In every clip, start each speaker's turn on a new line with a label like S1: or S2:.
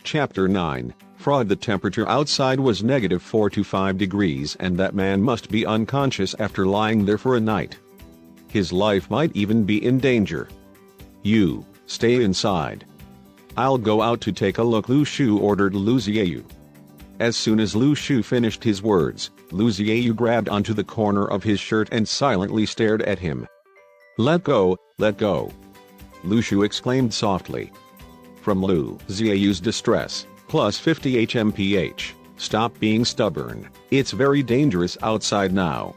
S1: Chapter 9, Fraud. The temperature outside was -4 to 5 degrees and that man must be unconscious after lying there for a night. His life might even be in danger. You, stay inside. I'll go out to take a look, Lu Shu ordered Lu Xiaoyu. As soon as Lu Shu finished his words, Lu Xiaoyu grabbed onto the corner of his shirt and silently stared at him. Let go, let go. Lu Shu exclaimed softly. From Lu Xiaoyu's distress, plus 50 HMPH, stop being stubborn, it's very dangerous outside now.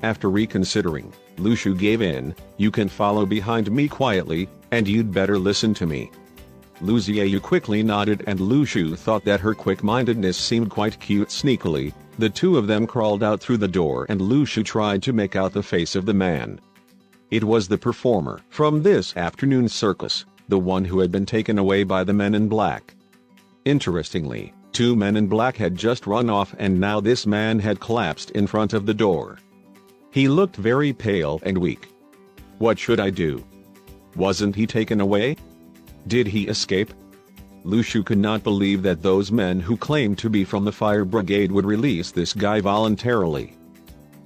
S1: After reconsidering, Lu Shu gave in. You can follow behind me quietly, and you'd better listen to me. Lu Xiaoyu quickly nodded and Lu Shu thought that her quick-mindedness seemed quite cute. Sneakily, the two of them crawled out through the door and Lu Shu tried to make out the face of the man. It was the performer from this afternoon's circus, the one who had been taken away by the men in black. Interestingly, 2 men in black had just run off and now this man had collapsed in front of the door. He looked very pale and weak. What should I do? Wasn't he taken away? Did he escape? Lu Shu could not believe that those men who claimed to be from the fire brigade would release this guy voluntarily.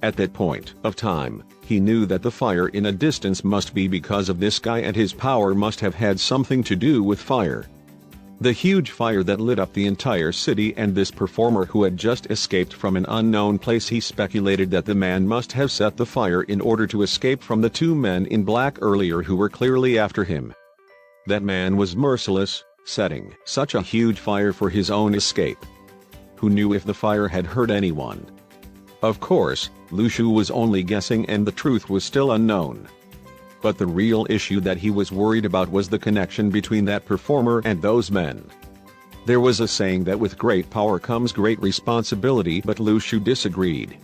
S1: At that point of time, he knew that the fire in a distance must be because of this guy and his power must have had something to do with fire. The huge fire that lit up the entire city and this performer who had just escaped from an unknown place. He speculated that the man must have set the fire in order to escape from the 2 men in black earlier who were clearly after him. That man was merciless, setting such a huge fire for his own escape. Who knew if the fire had hurt anyone? Of course, Lu Shu was only guessing and the truth was still unknown. But the real issue that he was worried about was the connection between that performer and those men. There was a saying that with great power comes great responsibility, but Lu Shu disagreed.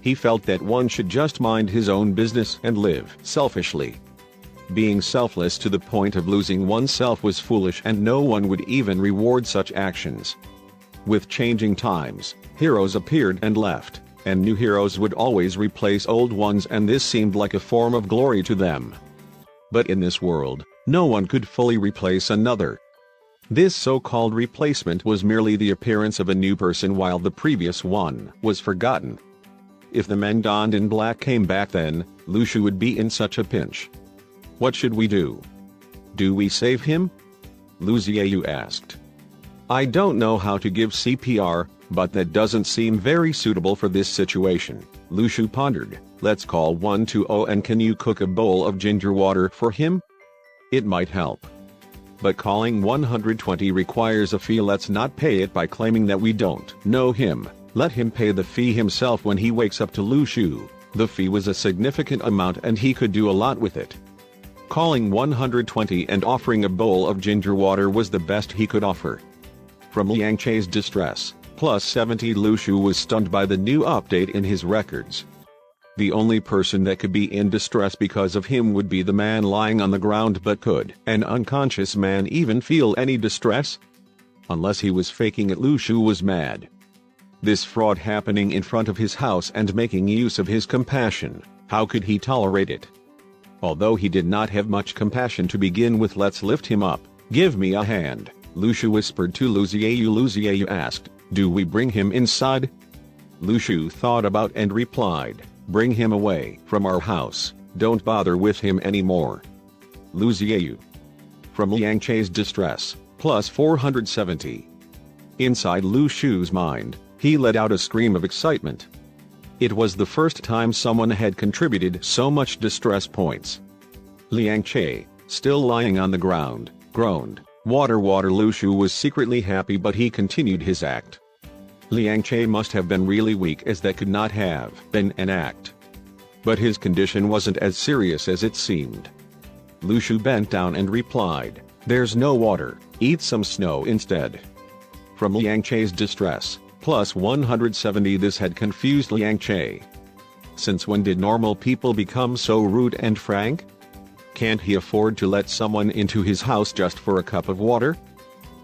S1: He felt that one should just mind his own business and live selfishly. Being selfless to the point of losing oneself was foolish and no one would even reward such actions. With changing times, heroes appeared and left, and new heroes would always replace old ones and this seemed like a form of glory to them. But in this world, no one could fully replace another. This so-called replacement was merely the appearance of a new person while the previous one was forgotten. If the men donned in black came back then, Lu Shu would be in such a pinch. What should we do? Do we save him? Lu Xiaoyu asked. I don't know how to give CPR, but that doesn't seem very suitable for this situation, Lu Shu pondered. Let's call 120 and can you cook a bowl of ginger water for him? It might help. But calling 120 requires a fee. Let's not pay it by claiming that we don't know him. Let him pay the fee himself when he wakes up. To Lu Shu, the fee was a significant amount and he could do a lot with it. Calling 120 and offering a bowl of ginger water was the best he could offer. From Liang Che's distress, plus 70. Lu Shu was stunned by the new update in his records. The only person that could be in distress because of him would be the man lying on the ground, but could an unconscious man even feel any distress? Unless he was faking it. Lu Shu was mad. This fraud happening in front of his house and making use of his compassion, how could he tolerate it? Although he did not have much compassion to begin with. Let's lift him up, give me a hand, Lu Shu whispered to Lu Xiaoyu. Lu Xiaoyu asked, do we bring him inside? Lu Shu thought about and replied, bring him away from our house, don't bother with him anymore. Lu Xiaoyu. From Liang Che's distress, plus 470. Inside Lu Shu's mind, he let out a scream of excitement. It was the first time someone had contributed so much distress points. Liang Che, still lying on the ground, groaned, water water. Lu Shu was secretly happy but he continued his act. Liang Che must have been really weak as that could not have been an act. But his condition wasn't as serious as it seemed. Lu Shu bent down and replied, there's no water, eat some snow instead. From Liang Che's distress, plus 170. This had confused Liang Che. Since when did normal people become so rude and frank? Can't he afford to let someone into his house just for a cup of water?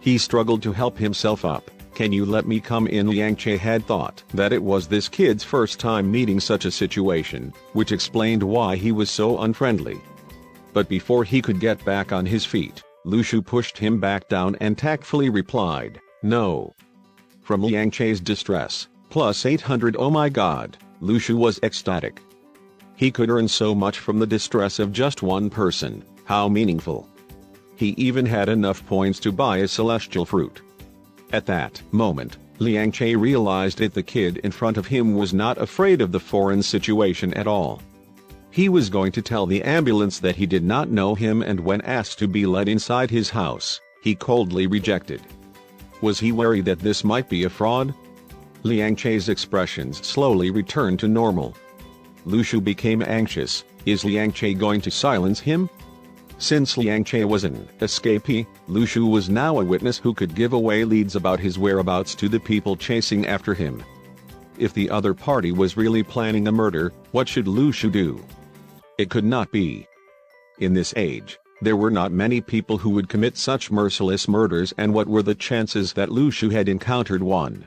S1: He struggled to help himself up. Can you let me come in? Liang Che had thought that it was this kid's first time meeting such a situation, which explained why he was so unfriendly. But before he could get back on his feet, Lu Shu pushed him back down and tactfully replied, "No." From Liang Chai's distress, plus 800. Oh my god, Lu Shu was ecstatic. He could earn so much from the distress of just one person, how meaningful. He even had enough points to buy a celestial fruit. At that moment, Liang Chai realized that the kid in front of him was not afraid of the foreign situation at all. He was going to tell the ambulance that he did not know him, and when asked to be let inside his house, he coldly rejected. Was he worried that this might be a fraud? Liang Chai's expressions slowly returned to normal. Lu Shu became anxious. Is Liang Chai going to silence him? Since Liang Chai was an escapee, Lu Shu was now a witness who could give away leads about his whereabouts to the people chasing after him. If the other party was really planning a murder, what should Lu Shu do? It could not be. In this age, there were not many people who would commit such merciless murders, and what were the chances that Lu Shu had encountered one?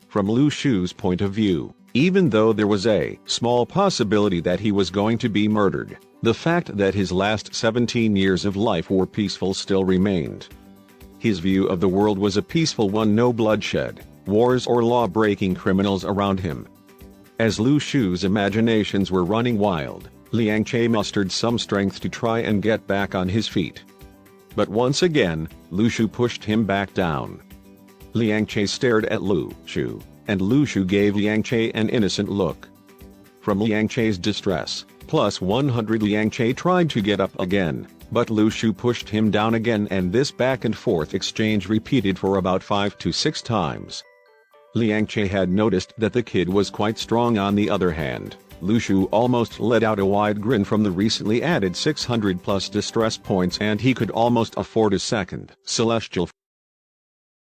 S1: From Lu Shu's point of view, even though there was a small possibility that he was going to be murdered, the fact that his last 17 years of life were peaceful still remained. His view of the world was a peaceful one, no bloodshed, wars or law-breaking criminals around him. As Lu Shu's imaginations were running wild, Liang Chai mustered some strength to try and get back on his feet. But once again, Lu Shu pushed him back down. Liang Chai stared at Lu Shu, and Lu Shu gave Liang Chai an innocent look. From Liang Chai's distress, plus 100, Liang Chai tried to get up again, but Lu Shu pushed him down again, and this back and forth exchange repeated for about 5 to 6 times. Liang Chai had noticed that the kid was quite strong. On the other hand, Lu Shu almost let out a wide grin from the recently added 600 plus distress points, and he could almost afford a second celestial